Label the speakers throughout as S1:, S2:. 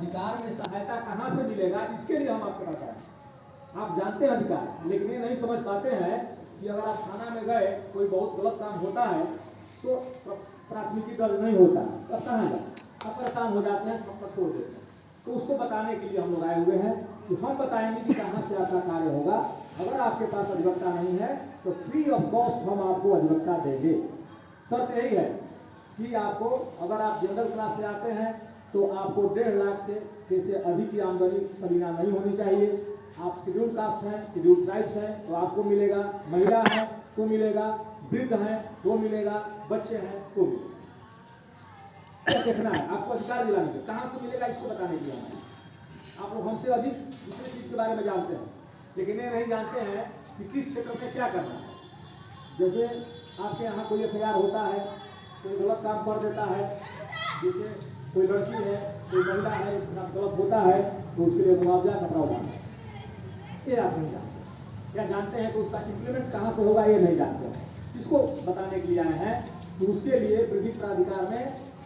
S1: अधिकार में सहायता कहाँ से मिलेगा, इसके लिए हम आपको बताएं। आप जानते हैं अधिकार, लेकिन ये नहीं समझ पाते हैं कि अगर आप थाना में गए, कोई बहुत गलत काम होता है तो प्राथमिकी दर्ज नहीं होता, तब कहाँ जाए, आप परेशान हो जाते हैं, सब छोड़ देते हैं। तो उसको बताने के लिए हम लोग आए हुए हैं कि हम बताएंगे कि कहाँ से आपका कार्य होगा। अगर आपके पास अधिवक्ता नहीं है तो फ्री ऑफ कॉस्ट हम आपको अधिवक्ता देंगे। शर्त यही है कि आपको, अगर आप जनरल क्लास से आते हैं तो आपको 1.5 लाख से अधिक की आमदनी सलीना नहीं होनी चाहिए। आप शेड्यूल कास्ट हैं, शेड्यूल ट्राइब्स हैं तो आपको मिलेगा, महिला है तो मिलेगा, वृद्ध हैं तो मिलेगा, बच्चे हैं तो मिलेगा। क्या देखना है आपको, अधिकार दिलाने के, कहाँ से मिलेगा इसको बताने के लिए हमें। आप लोग हमसे अधिक दूसरी चीज़ के बारे में जानते हैं, लेकिन ये नहीं जानते हैं कि किस क्षेत्र में क्या करना है। जैसे आपके यहाँ कोई FIR होता है, कोई गलत काम कर देता है, जैसे कोई लड़की है, कोई महिला है, उसके साथ गलत होता है तो उसके लिए मुआवजा का प्रावधान है, ये आप नहीं जानते। या जानते हैं तो उसका इम्प्लीमेंट कहाँ से होगा ये नहीं जानते हैं। इसको बताने के लिए आए हैं कि उसके लिए विधिक प्राधिकार में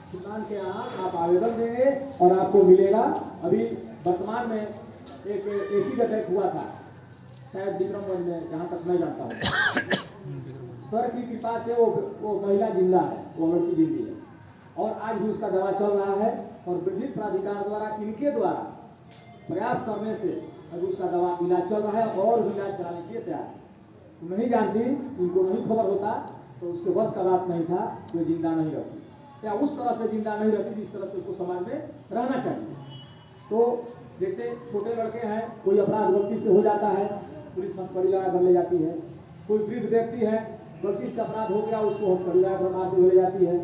S1: किसान के यहाँ आप आवेदन देंगे और आपको मिलेगा। अभी वर्तमान में एक एसिड अटैक हुआ था शायद विक्रमगंज में, जहाँ तक मैं जानता हूँ। सर की कृपा से वो महिला जिंदा है, वो लड़की जिंदी है और आज भी उसका दवा चल रहा है। और विधिक प्राधिकार द्वारा, इनके द्वारा प्रयास करने से अभी उसका दवा इलाज चल रहा है और भी इलाज कराने के लिए तैयार है। तो नहीं जानती, इनको नहीं खबर होता तो उसके बस का बात नहीं था, तो जिंदा नहीं रहती, या उस तरह से जिंदा नहीं रहती जिस तरह से उसको समाज में रहना चाहिए। तो जैसे छोटे लड़के हैं, कोई अपराध गलती से हो जाता है, पुलिस हथकड़ी लगा कर ले जाती है। कोई वृद्ध व्यक्ति है, गलती से अपराध हो गया, उसको हथकड़ी लगा कर मार के ले जाती है।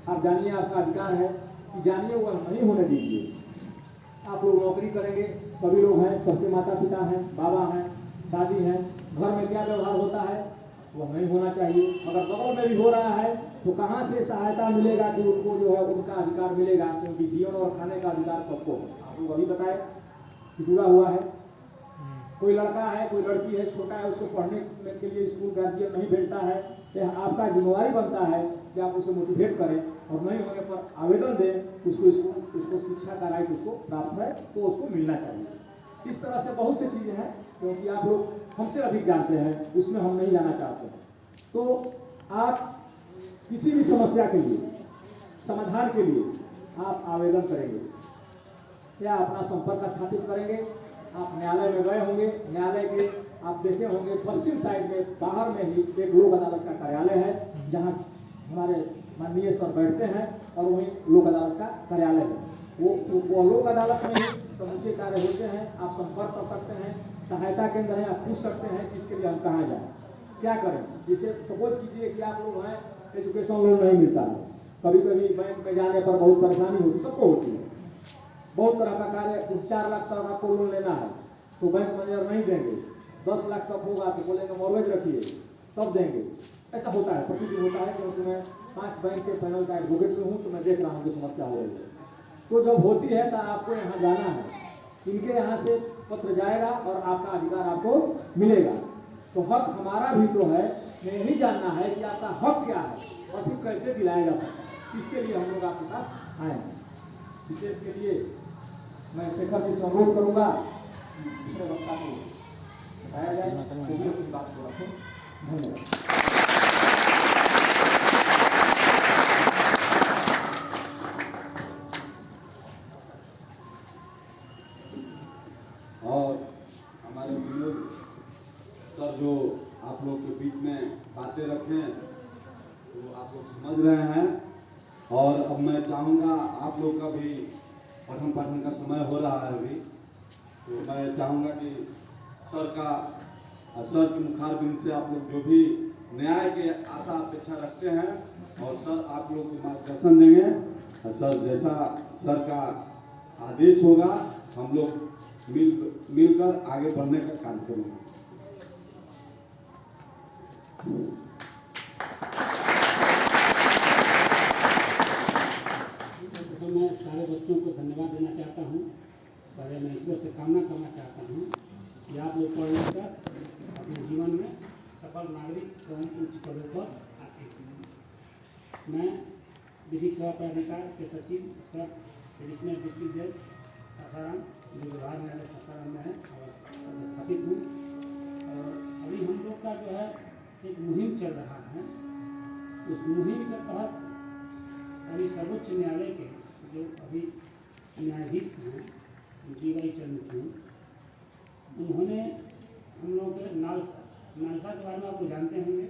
S1: आप जानिए, आपका अधिकार है कि जानिए, वह नहीं होने दीजिए। आप लोग नौकरी करेंगे, सभी लोग हैं, सबके माता पिता हैं, बाबा हैं, दादी हैं, घर में क्या व्यवहार होता है वह नहीं होना चाहिए। अगर बगल में भी हो रहा है तो कहाँ से सहायता मिलेगा कि उनको जो है उनका अधिकार मिलेगा, क्योंकि जीवन और खाने का अधिकार सबको, आप लोग अभी बताए कि जुड़ा हुआ है। कोई लड़का है, कोई लड़की है, छोटा है, उसको पढ़ने के लिए स्कूल गार्जियन नहीं भेजता है, तो आपका जिम्मेवारी बनता है कि आप उसे मोटिवेट करें और नहीं होने पर आवेदन दें, उसको शिक्षा का राइट उसको प्राप्त है तो उसको मिलना चाहिए। इस तरह से बहुत सी चीज़ें हैं, क्योंकि आप लोग हमसे अधिक जानते हैं, उसमें हम नहीं जाना चाहते हैं। तो आप किसी भी समस्या के लिए, समाधान के लिए आप आवेदन करेंगे या अपना संपर्क स्थापित करेंगे। आप न्यायालय में गए होंगे, न्यायालय के आप देखे होंगे पश्चिम साइड में बाहर में ही एक लोक अदालत का कार्यालय है, जहाँ हमारे माननीय सर बैठते हैं और वहीं लोक अदालत का कार्यालय है। वो लोक अदालत में ही समूचे कार्य होते हैं। आप संपर्क कर सकते हैं, सहायता केंद्र है, आप पूछ सकते हैं कि इसके लिए हम कहाँ जाएँ, क्या करें। जैसे सपोज कीजिए कि आप लोग हैं, एजुकेशन लोन नहीं मिलता है, कभी कभी बैंक में जाने पर बहुत परेशानी होती, सबको होती है। बहुत तरह का कार्य, 4 लाख तक आपको लोन लेना है तो बैंक मैनेजर नहीं देंगे, 10 लाख तक होगा तो बोलेंगे मॉर्गेज रखिए तब देंगे। ऐसा होता है, प्रतिदिन होता है, क्योंकि मैं 5 बैंक के पैनल का एडवोकेट में हूँ, तो मैं देख रहा हूँ कि समस्या हो रही है। तो जब होती है तो आपको यहाँ जाना है, इनके यहाँ से पत्र जाएगा और आपका अधिकार आपको मिलेगा। तो हक हमारा भी तो है, नहीं जानना है कि आपका हक क्या है और फिर कैसे दिलाया जा सकता है। इसके लिए हम लोग आपके पास आए हैं। विशेष के लिए मैं शेखर जी से अनुरोध करूँगा, दूसरे वक्ता को बताया जाए, तो बात को रखें। धन्यवाद।
S2: और हमारे विनोद सर जो आप लोग के बीच में बातें रखें तो आप लोग समझ रहे हैं। और अब मैं चाहूँगा, आप लोग का भी पठन पाठन का समय हो रहा है अभी, तो मैं चाहूँगा कि सर की मुखारबिंद से आप लोग जो भी न्याय के आशा अपेक्षा रखते हैं और सर आप लोग को मार्गदर्शन देंगे। और सर जैसा सर का आदेश होगा हम लोग मिलकर आगे बढ़ने का कार्य करेंगे।
S3: तो मैं सारे बच्चों को धन्यवाद देना चाहता हूँ। पहले मैं ईश्वर से कामना करना चाहता हूँ कि आप लोग पढ़ लिखकर अपने जीवन में सफल नागरिक एवं उच्च पदों पर आसीन हों। मैं विधिक सेवा प्राधिकार के सचिव सर एडिशनल डिस्ट्रिक्ट जज सासाराम, जो बिहार न्यायालय सासाराम में है और स्थापित हूँ। और अभी हम लोग का जो है एक मुहिम चल रहा है। उस मुहिम के तहत अभी सर्वोच्च न्यायालय के जो अभी न्यायाधीश हैं DY चंद्रचूड़, उन्होंने हम लोग के नालसा के बारे में आप लोग जानते होंगे,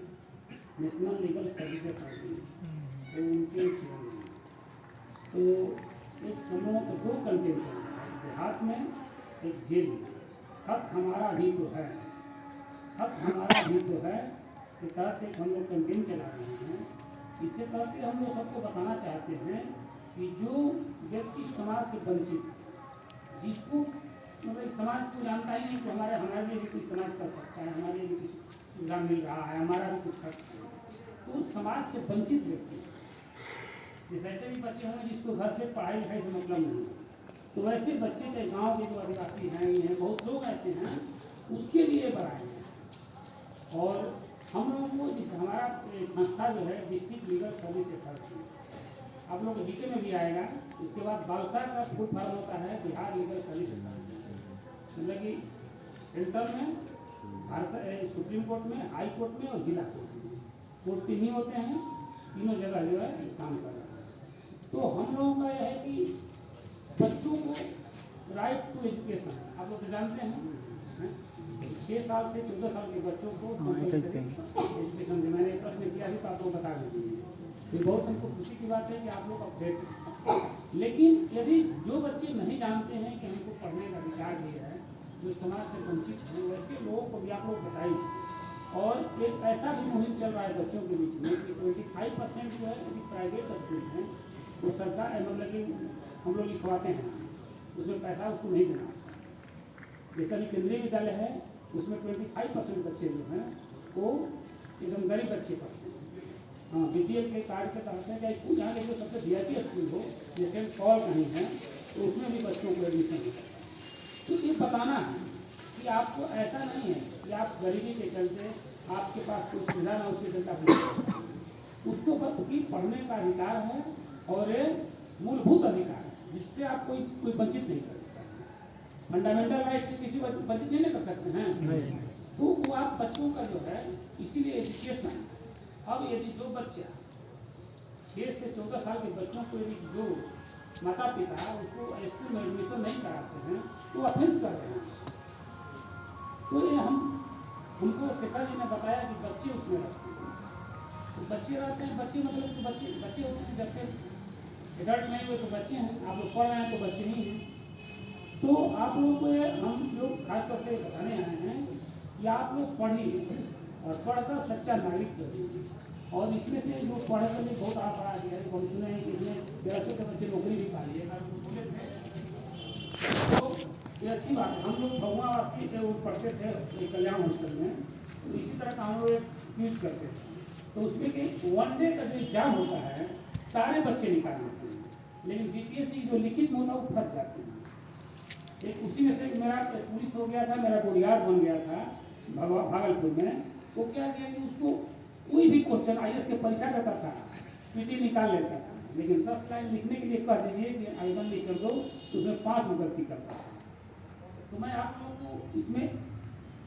S3: नेशनल लीगल सर्विस अथॉरिटी, तो उनके चेयरमैन। तो एक हम लोगों को 2 कंटेंट चल रहा है, देहात में एक जेल में। हक हमारा भी तो है, हक हमारा भी तो है के तहत एक हम लोग कंटेंट चला रहे हैं। इससे तहत हम लोग सबको बताना चाहते हैं कि जो व्यक्ति समाज से वंचित, जिसको मतलब समाज को जानता ही नहीं तो हमारे लिए भी कुछ समाज कर सकता है, हमारे लिए भी कुछ सुविधा मिल रहा है, हमारा भी कुछ खर्च है, तो समाज से वंचित व्यक्ति, जैसे ऐसे भी बच्चे होंगे जिसको घर से पढ़ाई लिखाई से मतलब नहीं है, तो वैसे बच्चे के गांव के जो आदिवासी हैं, ये हैं, बहुत लोग ऐसे हैं, उसके लिए बनाए हैं। और हम लोगों को जिस हमारा संस्था जो है डिस्ट्रिक्ट लीगल सर्विस अथॉरिटी, आप लोग को जीके में भी आएगा। उसके बाद बालसा का फुल फॉर्म होता है बिहार लीगल सर्विस अथॉरिटी, मतलब कि सेंट्रल में, भारत सुप्रीम कोर्ट में, हाई कोर्ट में और जिला कोर्ट में, कोर्ट 3 ही होते हैं, तीनों जगह जो है काम कर रहा है। तो हम लोगों का यह है कि बच्चों को राइट टू एजुकेशन, आप लोग तो जानते हैं 6 साल से 14 साल के बच्चों को एजुकेशन देना। मैंने प्रश्न किया भी तो आप लोग बता देंगे। ये बहुत हमको खुशी की बात है कि आप लोग अपडेट हैं। लेकिन यदि जो बच्चे नहीं जानते हैं कि हमको पढ़ने का अधिकार भी है, जो समाज से वंचित हैं, वैसे लोगों को भी आप लोग बताइए। और एक ऐसा भी मुहिम चल रहा है बच्चों के बीच में कि 25% जो है यदि प्राइवेट स्कूल हैं तो सरकार मतलब कि हम लोग लिखवाते हैं, उसमें पैसा उसको नहीं देना। जैसे अभी केंद्रीय विद्यालय है, उसमें 25% बच्चे जो हैं वो एकदम गरीब बच्चे पढ़ते हैं। हाँ, BPL के कार्ड के तहत है, चाहे यहाँ के जो सबसे VIP स्कूल हो, जैसे कॉल कहीं है, तो उसमें भी बच्चों को एडमिशन है। तो ये बताना है कि आपको ऐसा नहीं है कि आप गरीबी के चलते आपके पास कोई सुविधा ना उसके चलते आप उसको कि पढ़ने का अधिकार है और ये मूलभूत अधिकार है, जिससे आप कोई वंचित नहीं कर सकता। फंडामेंटल राइट से किसी वंचित नहीं कर सकते हैं। तो वो आप बच्चों का जो है, इसीलिए एजुकेशन। अब यदि जो बच्चा 6 से 14 साल के बच्चों को यदि जो माता पिता उसको स्कूल में एडमिशन नहीं कराते हैं तो ऑफेंस कर रहे हैं। तो ये हमको शेखर जी ने बताया कि बच्चे उसमें रहते हैं, तो बच्चे रहते हैं, बच्चे मतलब तो बच्चे होते हैं, जब तक एडल्ट नहीं हुए तो बच्चे हैं। आप लोग पढ़ रहे हैं तो बच्चे नहीं हैं। तो आप लोग को हम लोग खासतौर से बताने आए हैं कि आप लोग पढ़िए और पढ़कर सच्चा नागरिक बनिए। और इसमें से जो पढ़े वाले बहुत पढ़ा दिया है, हम सुने हैं कि इसमें 1300 के बच्चे नौकरी भी पा लिए, बोले थे। तो ये अच्छी बात है। हम लोग भगवावासी थे, वो पढ़ते थे कल्याण हॉस्टल में, तो इसी तरह का हम लोग एक यूज करते थे। तो उसमें कि 1 डे का जो एग्जाम होता है सारे बच्चे निकाल लेते हैं, लेकिन BPSC जो लिखित में होता है वो फंस जाते हैं। एक उसी में से मेरा पुलिस हो गया था, मेरा बॉडीगार्ड बन गया था भागलपुर में। वो क्या किया कि उसको कोई भी क्वेश्चन IAS के परीक्षा करता था, PT निकाल लेता था, लेकिन 10 लाइन लिखने के लिए कह दीजिए कि I1 लिख कर दो, तो उसमें 5 गलती करता था। तो मैं आप लोगों को इसमें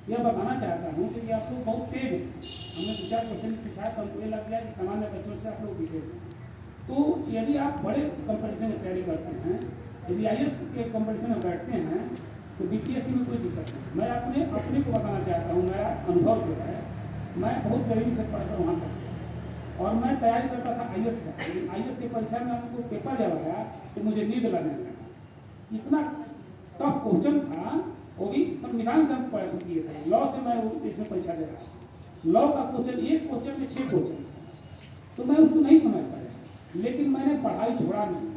S3: यह बताना चाहता हूँ कि आप लोग बहुत तेज हैं। हमने 2-4 क्वेश्चन पूछा तो हमको ये लग गया कि सामान्य बच्चों से आप लोग पीछे हैं। तो यदि आप बड़े कंपटीशन में तैयारी करते हैं, यदि IAS के कंपटीशन में बैठते हैं, तो BPSC में कोई दिक्कत नहीं। मैं अपने को बताना चाहता हूँ, मेरा अनुभव जो है, मैं बहुत गरीबी से पढ़कर वहाँ तक और मैं तैयारी करता था IAS का। IAS की परीक्षा में हमको पेपर जब आया तो मुझे नींद लगने लगा। इतना टफ क्वेश्चन था, वो भी संविधान से हम पढ़ किए थे। लॉ से मैं इसमें परीक्षा दे रहा। लॉ का क्वेश्चन, एक क्वेश्चन में 6 क्वेश्चन था, तो मैं उसको नहीं समझ पाया, लेकिन मैंने पढ़ाई छोड़ा नहीं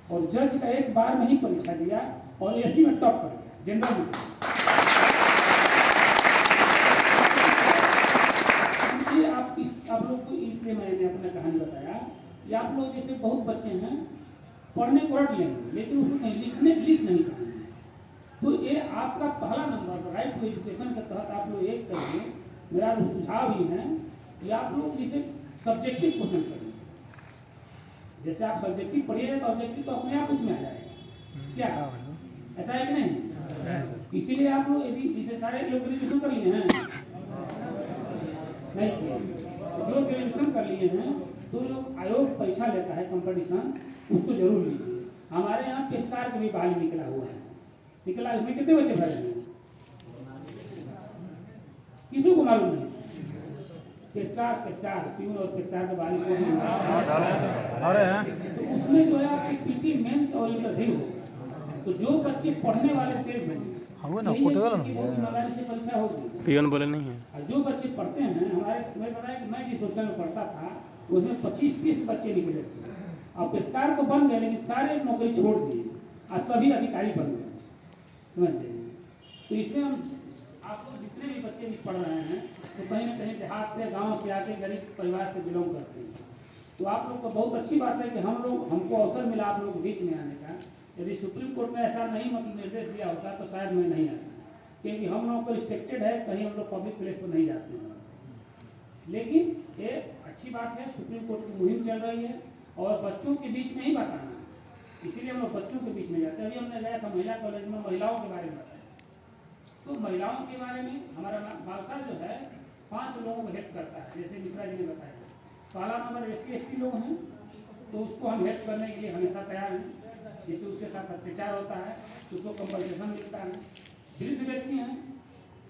S3: और जज का एक बार में ही परीक्षा दिया और AC में टॉप कर गया, जनरल में। आप लोग को इसलिए मैंने अपना कहानी बताया कि आप लोग जैसे बहुत बच्चे हैं पढ़ने को रट लेंगे, लेकिन उसको लिख नहीं पाएंगे। तो ये आपका पहला नंबर राइट टू एजुकेशन के तहत आप लोग एक करिए। मेरा सुझाव ही है कि आप लोग जैसे सब्जेक्टिव क्वेश्चन करिए। जैसे आप सब्जेक्टिव पढ़िएगा तो ऑब्जेक्टिव तो अपने आप उसमें आ जाएगा। क्या ऐसा है कि नहीं? इसीलिए आप लोग यदि जैसे सारे लोग ग्रेजुएशन कर लिए हैं नहीं किए, जो ग्रेजुएशन कर लिए हैं तो जो आयोग परीक्षा लेता है कंपटीशन, उसको जरूर लीजिए। हमारे यहाँ पेशकार का भी बहाली निकला हुआ है, निकला, इसमें कितने बच्चे भरे हैं किसी को मालूम नहीं? पेशकार प्यून और पेशकार के बहाली को तो उसमें जो है आपकी पीटी मेंस और इंटरव्यू हो, तो जो बच्चे पढ़ने वाले तेज होंगे से परीक्षा होगी,
S4: पियन बोले नहीं है।
S3: और जो बच्चे पढ़ते हैं, हमारे मैं बताया कि मैं जिस हॉस्टल में पढ़ता था उसमें 25-30 बच्चे निकले थे, और पेशकार को बन गए, लेकिन सारे नौकरी छोड़ दिए और सभी अधिकारी बन गए, समझ लीजिए। तो इसमें हम आप लोग जितने भी बच्चे भी पढ़ रहे हैं तो कहीं ना कहीं देहात से, गांव से आके गरीब परिवार से बिलोंग करते हैं, तो आप लोग को बहुत अच्छी बात है कि हमको अवसर मिला आप लोग के बीच में आने का। यदि सुप्रीम कोर्ट ने ऐसा नहीं मतलब निर्देश दिया होता तो शायद मैं नहीं आता, क्योंकि हम लोगों को रिस्ट्रिक्टेड है, कहीं हम लोग पब्लिक प्लेस पर नहीं जाते हैं। लेकिन ये अच्छी बात है, सुप्रीम कोर्ट की मुहिम चल रही है और बच्चों के बीच में ही बताना, इसीलिए हम लोग बच्चों के बीच में जाते हैं। अभी हमने गया था महिला कॉलेज में, महिलाओं के बारे में बताया, तो महिलाओं के बारे में हमारा बालसा जो है 5 लोगों को हेल्प करता है, जैसे मिश्रा जी ने बताया। पहला नंबर SC/ST लोग हैं, तो उसको हम हेल्प करने के लिए हमेशा तैयार हैं। जिससे उसके साथ अत्याचार होता है तो उसको कंपनसेशन मिलता है। वृद्ध व्यक्ति हैं,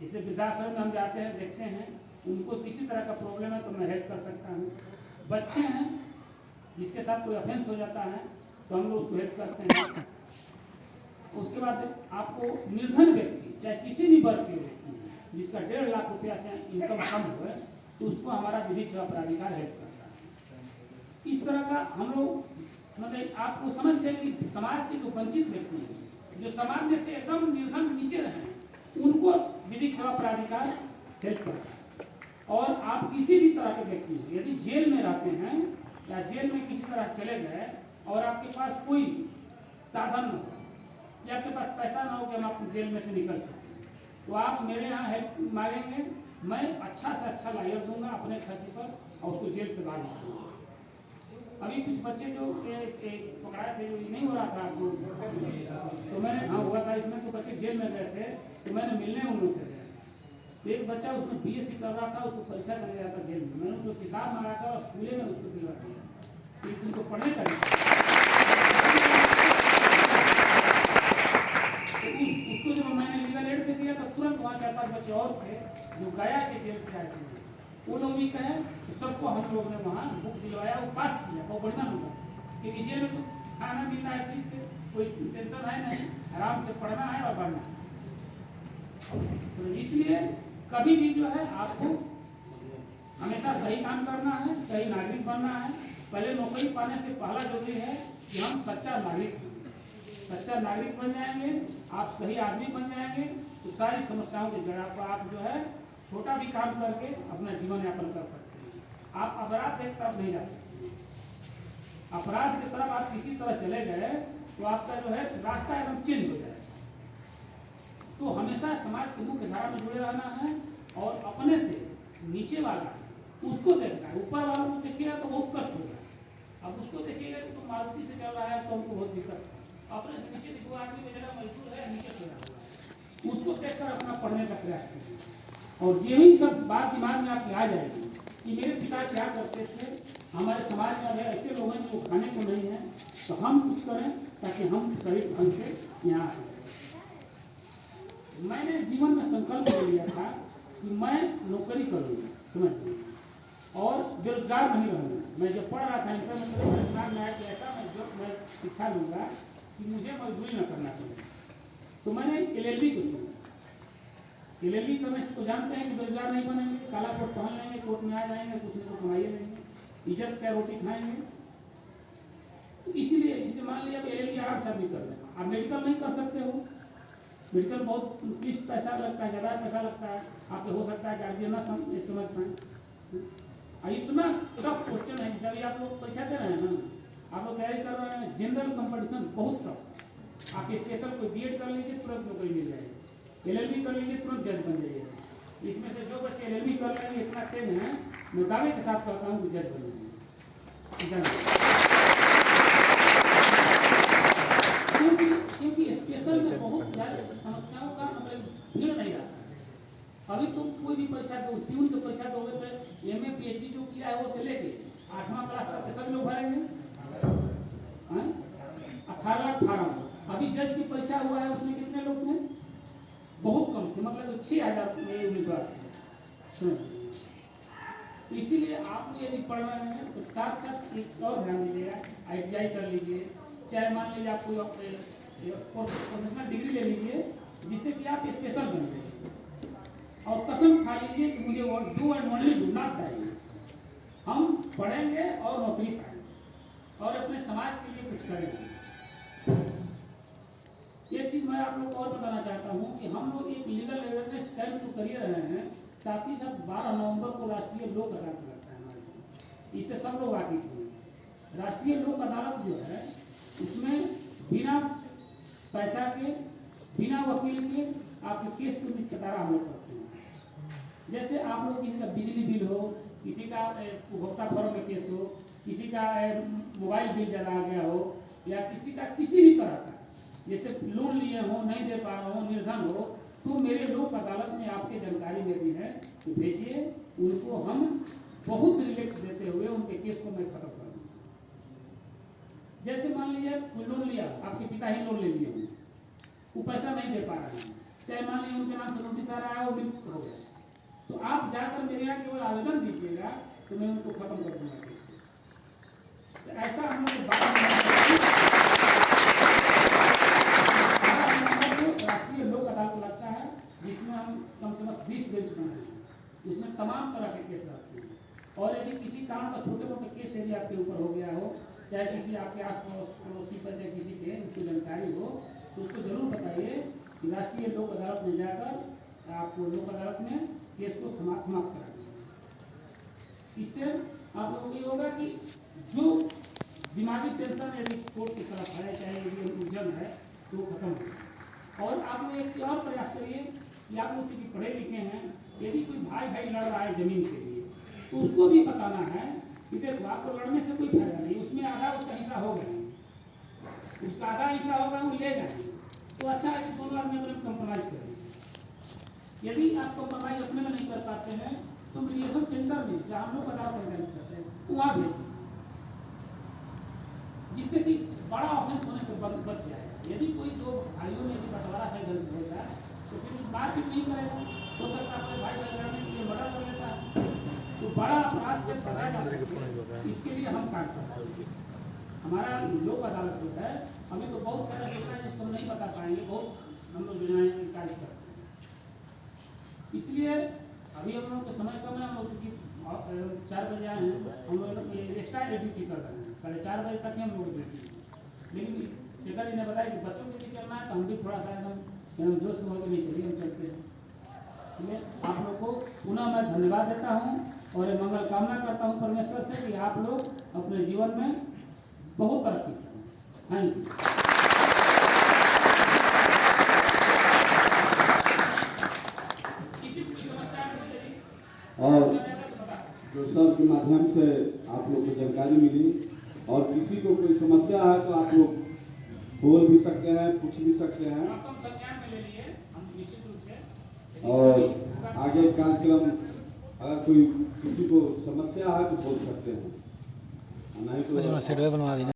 S3: जैसे वृद्धाश्रम में हम जाते हैं, देखते हैं उनको किसी तरह का प्रॉब्लम है तो मैं हेल्प कर सकता हूँ। बच्चे हैं जिसके साथ कोई ऑफेंस हो जाता है तो हम लोग उसको हेल्प करते हैं। उसके बाद आपको निर्धन व्यक्ति, चाहे किसी भी वर्ग के व्यक्ति जिसका 1.5 लाख रुपया से इनकम कम हो तो उसको हमारा विधिक सेवा प्राधिकार हेल्प करता है। इस तरह का हम लोग मतलब आपको समझ गए कि समाज के जो वंचित व्यक्ति हैं, जो समाज में से एकदम निर्धन नीचे रहे, उनको विधिक सेवा प्राधिकार हेल्प करता है। और आप किसी भी तरह के व्यक्ति यदि जेल में रहते हैं या जेल में किसी तरह चले गए और आपके पास कोई साधन न हो या आपके पास पैसा ना हो कि हम आपको जेल में से निकल सकें, तो आप मेरे यहाँ हेल्प मांगेंगे, मैं अच्छा से अच्छा लॉयर दूंगा अपने खर्चे पर और उसको जेल से बाहर निकालूंगा। अभी कुछ बच्चे जो पकड़ाए थे, जो नहीं हो रहा था आपको, तो मैंने हाँ हुआ था इसमें, तो बच्चे जेल में गए थे तो मैंने मिलने उन से गया। तो एक बच्चा उसमें BSc कर रहा था, उसको परीक्षा करने गया था जेल में, मैंने उसको किताब मंगा कर और स्कूले में उसको दिलवा दिया कि उनको पढ़ने का उसको जब मैंने लीगल एड दे दिया तो तुरंत वहाँ 4-5 बच्चे और थे जो गया के जेल से आए थे, वो लोग भी कहे तो सबको हम लोग ने वहाँ बुक दिलवाया, वो पास किया, वो बढ़िया होगा, क्योंकि जेल में तो खाना पीना है, ठीक से कोई टेंशन है नहीं, आराम से पढ़ना है और पढ़ना है। तो इसलिए कभी भी जो है आपको हमेशा सही काम करना है, सही नागरिक बनना है। पहले नौकरी पाने से पहला जरूरी है कि हम सच्चा नागरिक बन जाएंगे, आप सही आदमी बन जाएंगे तो सारी समस्याओं की जड़ आप जो है छोटा भी काम करके अपना जीवन यापन कर सकते हैं। आप अपराध की तरफ नहीं जा सकते, अपराध की तरफ आप किसी तरह चले गए तो आपका जो है रास्ता एकदम चेंज हो जाएगा। तो हमेशा समाज की मुख्य धारा में जुड़े रहना है और अपने से नीचे वाला उसको देखना है, ऊपर वालों को देखिएगा तो बहुत कष्ट होगा, अब उसको देखिएगा तो मारुति से चल रहा है तो हमको बहुत दिक्कत है, अपने से नीचे देखो आदमी वगैरह मजदूर है, नीचे से रहा है, उसको देखकर अपना पढ़ने का प्रयास कीजिए। और यही सब बात दिमाग में आपकी आ जाएगी कि मेरे पिता क्या करते थे, हमारे समाज में अगर ऐसे लोग हैं जो खाने को नहीं है तो हम कुछ करें ताकि हम सही ढंग से यहाँ आए। मैंने जीवन में संकल्प ले लिया था कि मैं नौकरी करूँगा, समझ, और बेरोजगार नहीं रहूँगा। मैं जब पढ़ रहा था इंटर में दिमाग में आया कि ऐसा मैं शिक्षा लूँगा कि मुझे मजदूरी न करना चाहिए, तो मैंने LLB को चुना। LLB करने से तो जानते हैं कि बेरोजगार नहीं बनेंगे, काला कोट पहन लेंगे, कोर्ट में आ जाएंगे, कुछ नहीं तो कमाइए लेंगे, इज्जत क्या रोटी खाएंगे। तो इसीलिए जैसे मान लिया LLB आराम से आदमी कर रहे हैं, आप मेडिकल नहीं कर सकते हो, मेडिकल बहुत किस्त पैसा लगता है, ज़्यादा पैसा लगता है, आपको हो सकता है कि आप ये ना समझ पाएँ। इतना टफ क्वेश्चन है, जैसे अभी आप लोग परीक्षा दे रहे हैं ना, आप लोग तैयारी कर रहे हैं, जनरल कंपटीशन बहुत टफ। आप स्पेशल कोई BEd कर लीजिए तुरंत नौकरी मिल जाएगी, LLB कर लीजिए तुरंत जज बन जाइएगा। इसमें से जो बच्चे LLB कर लेंगे इतना तेज हैं, मैं दावे के साथ कहता हूँ कि जज बन जाएंगे। क्योंकि स्पेशल में बहुत ज़्यादा समस्याओं का मतलब भीड़ नहीं आता। अभी तो कोई भी परीक्षा दो, ट्यून की परीक्षा दोगे तो MA PhD जो किया है वो से लेके 8वां क्लास तक के सब लोग भरेंगे। 18 फार्म। अभी जज की परीक्षा हुआ है उसमें कितने लोग थे? बहुत कम थे, मतलब 6000 उम्मीदवार थे। तो इसीलिए आप यदि पढ़ रहे हैं तो साथ साथ एक और ध्यान दीजिएगा, ITI कर लीजिए, चाहे मान लीजिए आप कोई प्रोफेशनल डिग्री ले लीजिए जिससे कि आप स्पेशल बन जाए और कसम खा लीजिए कि मुझे do and only do not die. हम पढ़ेंगे और नौकरी पाएंगे और अपने समाज के लिए कुछ करेंगे। एक चीज मैं आप लोग को और बताना चाहता हूँ कि हम लोग एक लीगल अवेयरनेस कैंप तो कर ही रहे हैं, साथ ही साथ 12 नवंबर को राष्ट्रीय लोक अदालत लगता है हमारे। इससे सब लोग वाकिफ हैं। राष्ट्रीय लोक अदालत जो है उसमें बिना पैसा के, बिना वकील के आपके केस को निपटारा हम लोग करते हैं। जैसे आप लोग किसी का बिजली बिल हो, किसी का उपभोक्ता फर्म में केस हो, किसी का मोबाइल बिल जला गया हो, या किसी का किसी भी तरह का, जैसे लोन लिए हो, नहीं दे पा रहे हो, निर्धन हो, तो मेरे लोक अदालत में आपके जानकारी में भी है तो भेजिए, उनको हम बहुत रिलैक्स देते हुए उनके केस को मैं खत्म कर दूँगा। जैसे मान लीजिए कोई लोन लिया, आपके पिता ही लोन ले लिए, वो पैसा नहीं दे पा रहे हैं, चाहे मान लीजिए उनके नाम से नोटिस आ रहा है वो मृत हो गया, तो आप जाकर मेरे यहाँ केवल आवेदन दीजिएगा तो मैं उनको खत्म कर दूंगा। तो ऐसा हम लोग राष्ट्रीय लोक अदालत लगता है जिसमें हम कम से कम 20 बेंच बनाए हैं, जिसमें तमाम तरह के केस रहते हैं। और यदि किसी कारण का छोटे मोटे केस यदि आपके ऊपर हो गया हो, चाहे किसी आपके आस पड़ोसी पर चाहे किसी के उसको जानकारी हो, तो उसको जरूर बताइए कि राष्ट्रीय लोक अदालत में जाकर आप लोक अदालत में केस को समाप्त करा देंगे। इससे आप लोगों को ये होगा कि जो दिमागी टेंशन यदि कोर्ट की तरफ है, चाहे यदि उलझन है, तो वो खत्म हो। और आप लोग एक और प्रयास करिए कि आप लोग चूँकि पढ़े लिखे हैं, यदि कोई भाई भाई लड़ रहा है जमीन के लिए तो उसको भी बताना है कि देखो आपको लड़ने से कोई फायदा नहीं, उसमें आधा उसका हिस्सा होगा, उसका आधा हिस्सा होगा वो लेगा, तो अच्छा है कि दोनों आदमी अपने कंप्रोमाइज करें। यदि आप कंप्रोमाइज अपने में नहीं कर पाते हैं तो मीडिएशन सेंटर में जहाँ हम लोग अदालत ऑर्गेनाइज करते हैं वहाँ भेजिए, जिससे कि बड़ा ऑफेंस होने से बच जाएगा। यदि कोई दो भाइयों में बंटवारा है घर से होगा तो फिर बातचीत नहीं करेगा, हो सकता है अपने भाई लड़ने के लिए मर्डर कर लेता है, तो बड़ा अपराध से बचा जा सकता है। इसके लिए हम काम करते हैं। हमारा लोक अदालत जो है, हमें तो बहुत सारा योजना है जिसको हम नहीं बता पाएंगे, बहुत हम लोग योजनाएं कार्य करते हैं। इसलिए अभी हम लोग के समय कम है, हम लोग चूँकि 4 बजे आए हैं, हम लोग एक्स्ट्रा ड्यूटी कर रहे हैं, 4:30 बजे तक ही हम लोग ड्यूटी। लेकिन शेखर जी ने बताया कि बच्चों के लिए चलना है तो हम भी थोड़ा सा एकदम जोश में होकर नहीं चलिए, हम चलते हैं। इसलिए आप लोग को पुनः मैं धन्यवाद देता हूँ और ये मंगल कामना करता हूँ परमेश्वर से कि आप लोग अपने जीवन में बहुत तरक्की करें। Thank you. किसी भी समस्या
S2: और जो सर के माध्यम से आप लोग को जानकारी मिली, और किसी को कोई समस्या है तो आप लोग बोल भी सकते हैं, पूछ भी सकते हैं, और आगे कार्यक्रम अगर कोई किसी को समस्या है तो बोल सकते हैं, नहीं तो